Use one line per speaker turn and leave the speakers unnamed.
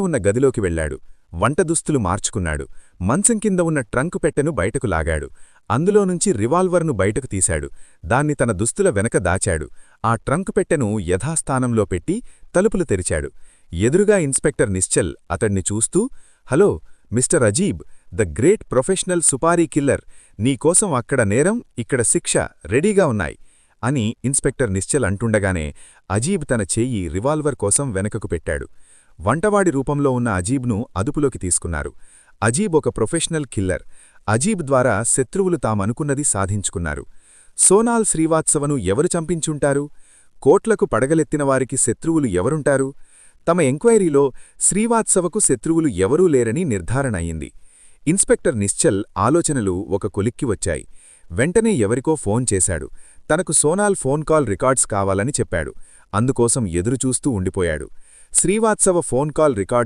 ఉన్న గదిలోకి వెళ్లాడు. వంటదుస్తులు మార్చుకున్నాడు. మంచం కింద ఉన్న ట్రంకు పెట్టెను బయటకు లాగాడు. అందులోనుంచి రివాల్వర్ను బయటకు తీశాడు. దాన్ని తన దుస్తుల వెనక దాచాడు. ఆ ట్రంకు పెట్టెను యథాస్థానంలో పెట్టి తలుపులు తెరిచాడు. ఎదురుగా ఇన్స్పెక్టర్ నిశ్చల్ అతడ్ని చూస్తూ, hello mister Ajeeb, the great professional supari killer, నీకోసం అక్కడ నేరం, ఇక్కడ శిక్ష రెడీగా ఉన్నాయి అని ఇన్స్పెక్టర్ నిశ్చల్ అంటుండగానే అజీబ్ తన చెయ్యి రివాల్వర్ కోసం వెనకకు పెట్టాడు. వంటవాడి రూపంలో ఉన్న అజీబ్ను అదుపులోకి తీసుకున్నారు. అజీబ్ ఒక ప్రొఫెషనల్ కిల్లర్. అజీబ్ ద్వారా శత్రువులు తామనుకున్నది సాధించుకున్నారు. సోనాల్ శ్రీవాత్సవను ఎవరు చంపించుంటారు? కోట్లకు పడగలెత్తినవారికి శత్రువులు ఎవరుంటారు? తమ ఎంక్వైరీలో శ్రీవాత్సవకు శత్రువులు ఎవరూ లేరని నిర్ధారణ అయింది. ఇన్స్పెక్టర్ నిశ్చల్ ఆలోచనలు ఒక కొలిక్కి వచ్చాయి. వెంటనే ఎవరికో ఫోన్ చేశాడు. తనకు సోనాల్ ఫోన్ కాల్ రికార్డ్స్ కావాలని చెప్పాడు. అందుకోసం ఎదురుచూస్తూ ఉండిపోయాడు. Srivastava phone call records